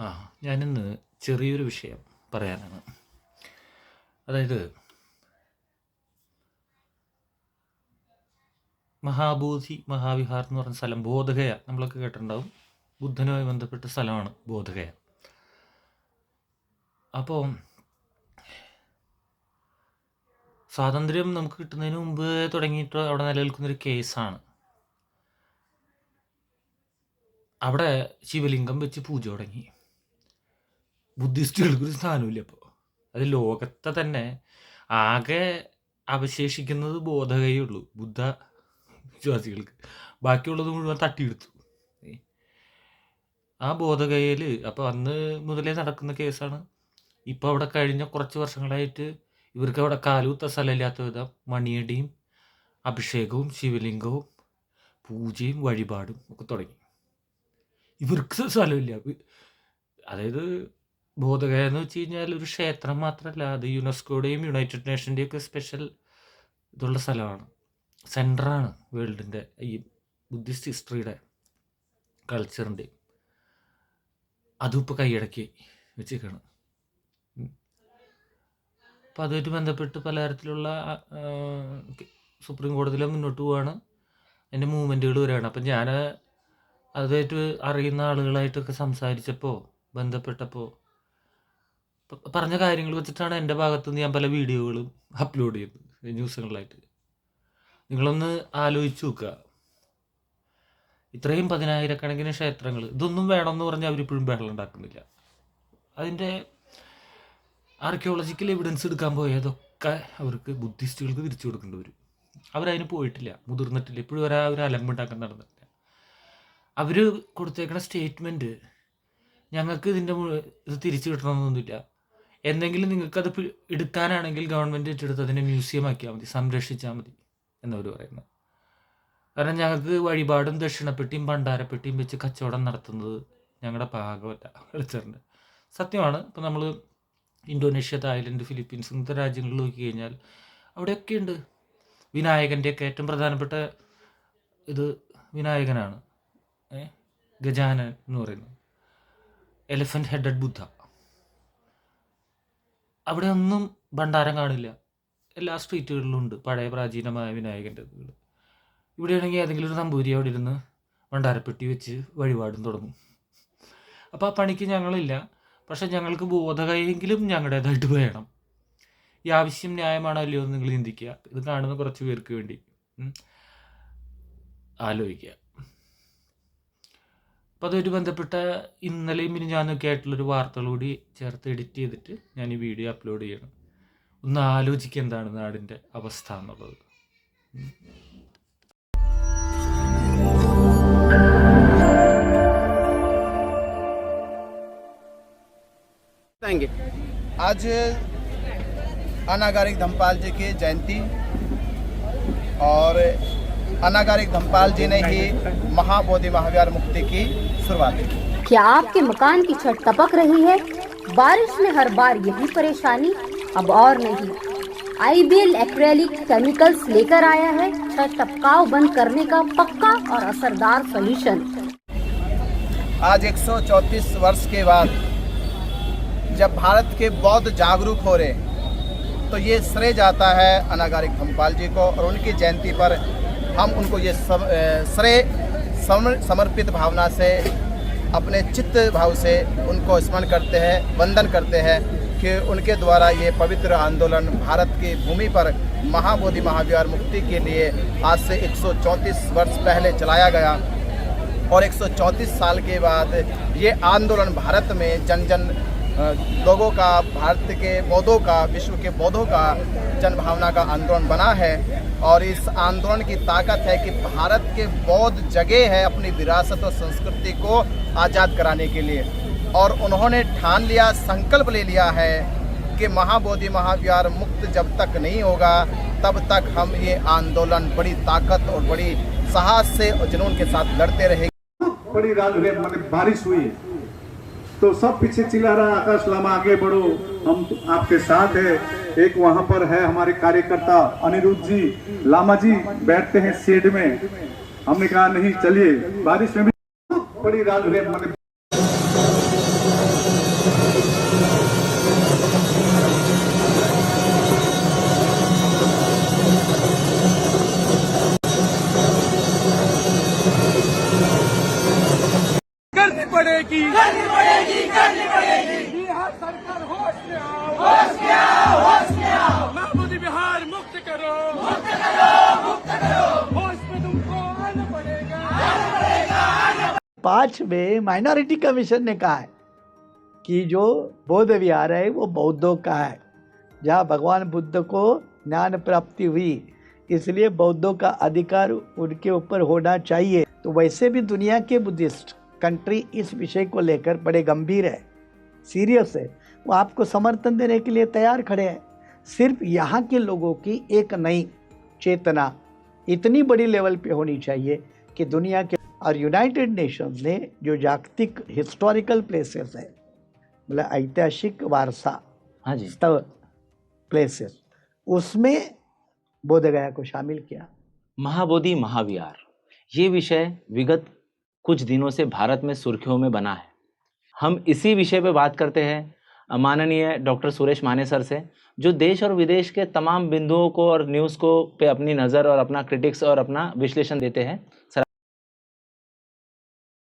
ആ ഞാനിന്ന് ചെറിയൊരു വിഷയം പറയാനാണ്. അതായത് മഹാബോധി മഹാവിഹാർ എന്ന് പറഞ്ഞ സ്ഥലം ബോധഗയ, നമ്മളൊക്കെ കേട്ടിട്ടുണ്ടാവും. ബുദ്ധനുമായി ബന്ധപ്പെട്ട സ്ഥലമാണ് ബോധഗയ. അപ്പോൾ സ്വാതന്ത്ര്യം നമുക്ക് കിട്ടുന്നതിന് മുമ്പ് തുടങ്ങിയിട്ട് അവിടെ നിലനിൽക്കുന്നൊരു കേസാണ്. അവിടെ ശിവലിംഗം വെച്ച് പൂജ തുടങ്ങി. ബുദ്ധിസ്റ്റുകൾക്കൊരു സ്ഥാനമില്ല. അപ്പോൾ അത് ലോകത്തെ തന്നെ ആകെ അവശേഷിക്കുന്നത് ബോധഗയേ ഉള്ളൂ ബുദ്ധ വിശ്വാസികൾക്ക്. ബാക്കിയുള്ളത് മുഴുവൻ തട്ടിയെടുത്തു. ആ ബോധഗയയിൽ അപ്പോൾ അന്ന് മുതലേ നടക്കുന്ന കേസാണ്. ഇപ്പോൾ അവിടെ കഴിഞ്ഞ കുറച്ച് വർഷങ്ങളായിട്ട് ഇവർക്ക് അവിടെ കാലൂത്ത സ്ഥലമില്ലാത്ത വിധം മണിയടിയും അഭിഷേകവും ശിവലിംഗവും പൂജയും വഴിപാടും ഒക്കെ തുടങ്ങി. ഇവർക്ക് സ്ഥലമില്ല. അതായത് ബോധഗയ എന്ന് വെച്ച് കഴിഞ്ഞാൽ ഒരു ക്ഷേത്രം മാത്രമല്ല, അത് യുനെസ്കോയുടെയും യുണൈറ്റഡ് നേഷൻ്റെയും ഒക്കെ സ്പെഷ്യൽ ഇതുള്ള സ്ഥലമാണ്. സെൻറ്ററാണ് വേൾഡിൻ്റെ ഈ ബുദ്ധിസ്റ്റ് ഹിസ്റ്ററിയുടെ കൾച്ചറിൻ്റെ. അതും ഇപ്പോൾ കൈയടക്കി വെച്ചേക്കാണ്. അപ്പോൾ അതുമായിട്ട് ബന്ധപ്പെട്ട് പലതരത്തിലുള്ള സുപ്രീം കോടതിയിൽ മുന്നോട്ട് പോവാണ്. എൻ്റെ മൂവ്മെൻറ്റുകൾ വരികയാണ്. അപ്പം ഞാൻ അതുമായിട്ട് അറിയുന്ന ആളുകളായിട്ടൊക്കെ സംസാരിച്ചപ്പോൾ ബന്ധപ്പെട്ടപ്പോൾ പറഞ്ഞ കാര്യങ്ങൾ വെച്ചിട്ടാണ് എൻ്റെ ഭാഗത്തുനിന്ന് ഞാൻ പല വീഡിയോകളും അപ്ലോഡ് ചെയ്തത് ന്യൂസുകളിലായിട്ട്. നിങ്ങളൊന്ന് ആലോചിച്ച് നോക്കുക. ഇത്രയും 10,000-കണക്കിന് ക്ഷേത്രങ്ങൾ, ഇതൊന്നും വേണമെന്ന് പറഞ്ഞാൽ അവരിപ്പോഴും ബഹളം ഉണ്ടാക്കുന്നില്ല. അതിൻ്റെ ആർക്കിയോളജിക്കൽ എവിഡൻസ് എടുക്കാൻ പോയതൊക്കെ അവർക്ക് ബുദ്ധിസ്റ്റുകൾക്ക് തിരിച്ചു കൊടുക്കേണ്ടി വരും. അവരതിന് പോയിട്ടില്ല, മുതിർന്നിട്ടില്ല, ഇപ്പോഴും ഒരു അലമ്പുണ്ടാക്കാൻ നടന്നിട്ടില്ല. അവർ കൊടുത്തേക്കണ സ്റ്റേറ്റ്മെൻറ്റ് ഞങ്ങൾക്ക് ഇത് തിരിച്ചു കിട്ടണമെന്നൊന്നുമില്ല. എന്തെങ്കിലും നിങ്ങൾക്കത് എടുക്കാനാണെങ്കിൽ ഗവൺമെൻറ് ഏറ്റെടുത്ത് അതിനെ മ്യൂസിയം ആക്കിയാൽ മതി, സംരക്ഷിച്ചാൽ മതി എന്നവർ പറയുന്നത്. കാരണം ഞങ്ങൾക്ക് വഴിപാടും ദക്ഷിണപ്പെട്ടിയും ഭണ്ഡാരപ്പെട്ടിയും വെച്ച് കച്ചവടം നടത്തുന്നത് ഞങ്ങളുടെ ഭാഗമല്ല കൾച്ചറിൻ്റെ. സത്യമാണ്. ഇപ്പോൾ നമ്മൾ ഇന്തോനേഷ്യ, തായ്ലൻഡ്, ഫിലിപ്പീൻസ് ഇങ്ങനത്തെ രാജ്യങ്ങളിൽ നോക്കി കഴിഞ്ഞാൽ അവിടെയൊക്കെ ഉണ്ട്. വിനായകൻ്റെയൊക്കെ ഏറ്റവും പ്രധാനപ്പെട്ട ഇത് വിനായകനാണ്, ഗജാനൻ എന്ന് പറയുന്നത്, എലിഫൻറ്റ് ഹെഡഡ് ബുദ്ധ. അവിടെ ഒന്നും ഭണ്ഡാരം കാണില്ല. എല്ലാ സ്ട്രീറ്റുകളിലും ഉണ്ട് പഴയ പ്രാചീനമായ വിനായകൻ്റെ ഇതുകൾ. ഇവിടെയാണെങ്കിൽ ഏതെങ്കിലും ഒരു നമ്പൂരി അവിടെ ഇരുന്ന് ഭണ്ഡാരപ്പെട്ടി വെച്ച് വഴിപാടും തുടങ്ങും. അപ്പോൾ ആ പണിക്ക് ഞങ്ങളില്ല. പക്ഷെ ഞങ്ങൾക്ക് ബോധഗയെങ്കിലും ഞങ്ങളുടേതായിട്ട് വേണം. ഈ ആവശ്യം ന്യായമാണോ അല്ലയോ എന്ന് നിങ്ങൾ ചിന്തിക്കുക. ഇത് കാണുന്ന കുറച്ച് പേർക്ക് വേണ്ടി ആലോചിക്കുക. അപ്പോൾ അതുമായിട്ട് ബന്ധപ്പെട്ട ഇന്നലെയും മിനിഞ്ഞാന്നൊക്കെ ആയിട്ടുള്ളൊരു വാർത്തകൾ കൂടി ചേർത്ത് എഡിറ്റ് ചെയ്തിട്ട് ഞാൻ ഈ വീഡിയോ അപ്ലോഡ് ചെയ്യണം. ഒന്ന് ആലോചിക്കുക എന്താണ് നാടിൻ്റെ അവസ്ഥ എന്നുള്ളത്. आज अनागारिक धम्पाल जी की जयंती और अनागारिक धम्पाल जी ने ही महाबोधि महाविहार मुक्ति की शुरुआत की। क्या आपके मकान की छत टपक रही है? बारिश में हर बार यही परेशानी? अब और नहीं, आईबीएल एक्रेलिक केमिकल्स लेकर आया है छत टपकाव बंद करने का पक्का और असरदार सॉल्यूशन। आज 134 वर्ष के बाद जब भारत के बौद्ध जागरूक हो रहे, तो ये श्रेय जाता है अनागारिक धम्पाल जी को, और उनकी जयंती पर हम उनको ये श्रेय समर्पित भावना से, अपने चित्त भाव से उनको स्मरण करते हैं, वंदन करते हैं कि उनके द्वारा ये पवित्र आंदोलन भारत की भूमि पर महाबोधि महाविहार मुक्ति के लिए आज से 134 वर्ष पहले चलाया गया। और 134 साल के बाद ये आंदोलन भारत में जन जन लोगों का, भारत के बौद्धों का, विश्व के बौद्धों का जन भावना का आंदोलन बना है। और इस आंदोलन की ताकत है कि भारत के बौद्ध जगह है अपनी विरासत और संस्कृति को आज़ाद कराने के लिए, और उन्होंने ठान लिया, संकल्प ले लिया है कि महाबोधि महाविहार मुक्त जब तक नहीं होगा तब तक हम ये आंदोलन बड़ी ताकत और बड़ी साहस से और जुनून के साथ लड़ते रहेंगे। बड़ी रात मतलब बारिश हुई तो सब पीछे चिल्ला रहा, आकाश लामा आगे बढ़ो, हम आपके साथ है। एक वहाँ पर है हमारे कार्यकर्ता अनिरुद्ध जी, लामा जी बैठते हैं शेड में। हमने कहा नहीं चलिए, बारिश में भी बड़ी रात मतलब पड़ेगी, करनी पड़ेगी, करनी पड़ेगी। बिहार सरकार होश में आओ, होश में आओ, होश में आओ। महमूदी बिहार मुक्त करो, मुक्त करो, मुक्त करो। होश में तुमको आना पड़ेगा, आना पड़ेगा, आना। 5 में माइनॉरिटी कमीशन ने कहा है कि जो बौद्ध विहार है वो बौद्धों का है, जहाँ भगवान बुद्ध को ज्ञान प्राप्ति हुई, इसलिए बौद्धों का अधिकार उनके ऊपर होना चाहिए। तो वैसे भी दुनिया के बुद्धिस्ट कंट्री इस विषय को लेकर बड़े गंभीर है, सीरियस है, वो आपको समर्थन देने के लिए तैयार खड़े हैं। सिर्फ यहाँ के लोगों की एक नई चेतना इतनी बड़ी लेवल पे होनी चाहिए कि दुनिया के और यूनाइटेड नेशंस ने जो जागतिक हिस्टोरिकल प्लेसेस है, मतलब ऐतिहासिक वारसा, हाँ जी, स्थल प्लेसेस, उसमें बोधगया को शामिल किया। महाबोधि महाविहार, ये विषय विगत कुछ दिनों से भारत में सुर्खियों में बना है। हम इसी विषय पे बात करते हैं माननीय डॉक्टर सुरेश माने सर से, जो देश और विदेश के तमाम बिंदुओं को और न्यूज़ को पे अपनी नज़र और अपना क्रिटिक्स और अपना विश्लेषण देते हैं। सर